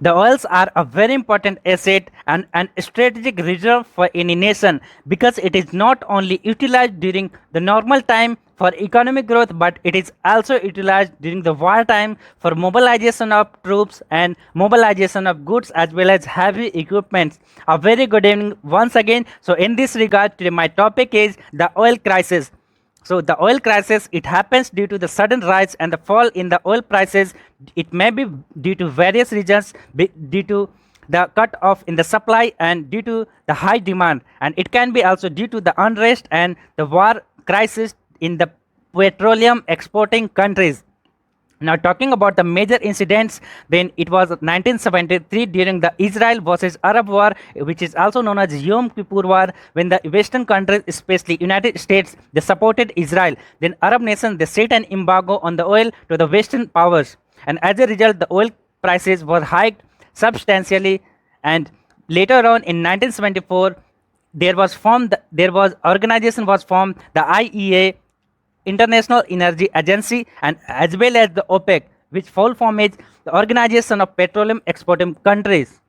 The oils are a very important asset and an strategic reserve for any nation because it is not only utilized during the normal time for economic growth, but it is also utilized during the war time for mobilization of troops and mobilization of goods as well as heavy equipment. A very good evening once again. So in this regard, today my topic is the oil crisis. So the oil crisis, it happens due to the sudden rise and the fall in the oil prices. It may be due to various reasons, due to the cut off in the supply and due to the high demand, and it can be also due to the unrest and the war crisis in the petroleum exporting countries. Now, talking about the major incidents, then it was 1973 during the Israel versus Arab War, which is also known as Yom Kippur War, when the Western countries, especially United States, they supported Israel. Then Arab nations, they set an embargo on the oil to the Western powers, and as a result, the oil prices were hiked substantially. And later on in 1974, there was organization was formed, the IEA, International Energy Agency, and as well as the OPEC, which full form is the Organization of Petroleum Exporting Countries.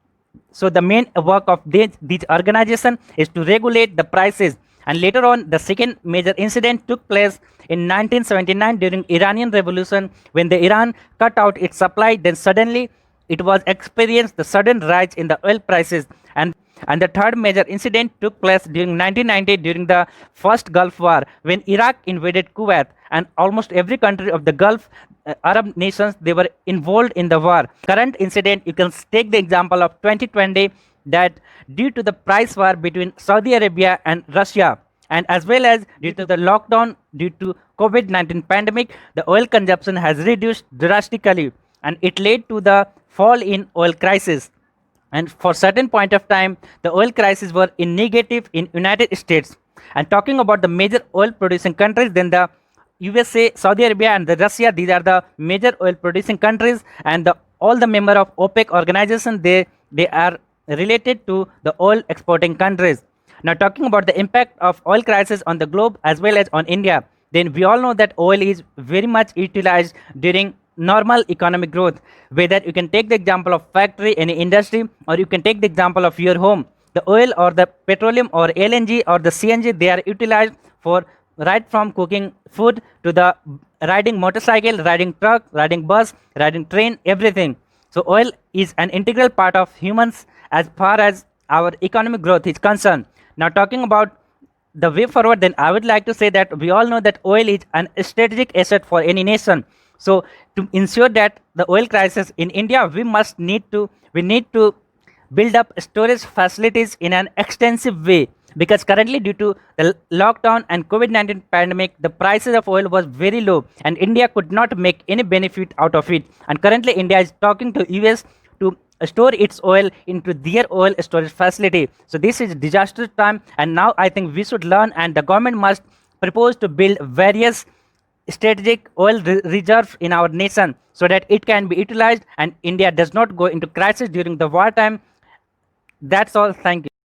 So the main work of these organization is to regulate the prices. And later on, the second major incident took place in 1979 during Iranian Revolution, when the Iran cut out its supply. Then suddenly it was experienced the sudden rise in the oil prices. And the third major incident took place during 1990 during the first Gulf War, when Iraq invaded Kuwait, and almost every country of the Gulf Arab nations, they were involved in the war. Current incident, you can take the example of 2020, that due to the price war between Saudi Arabia and Russia, and as well as due to the lockdown due to COVID-19 pandemic, the oil consumption has reduced drastically, and it led to the fall in oil crisis. And for certain point of time, the oil crisis were in negative in United States. And talking about the major oil producing countries, then the USA, Saudi Arabia, and the Russia, these are the major oil producing countries, and all the member of OPEC organization, they are related to the oil exporting countries. Now, talking about the impact of oil crisis on the globe as well as on India, then we all know that oil is very much utilized during normal economic growth. Whether you can take the example of factory, any industry, or you can take the example of your home, the oil or the petroleum or LNG or the CNG, they are utilized for right from cooking food to the riding motorcycle, riding truck, riding bus, riding train, everything. So oil is an integral part of humans as far as our economic growth is concerned. Now, talking about the way forward, then I would like to say that we all know that oil is an strategic asset for any nation. So to ensure that the oil crisis in India, we need to build up storage facilities in an extensive way, because currently due to the lockdown and COVID-19 pandemic, the prices of oil was very low and India could not make any benefit out of it. And currently India is talking to US to store its oil into their oil storage facility. So this is disaster time, and now I think we should learn, and the government must propose to build various strategic oil reserve in our nation, so that it can be utilized and India does not go into crisis during the wartime. That's all. Thank you.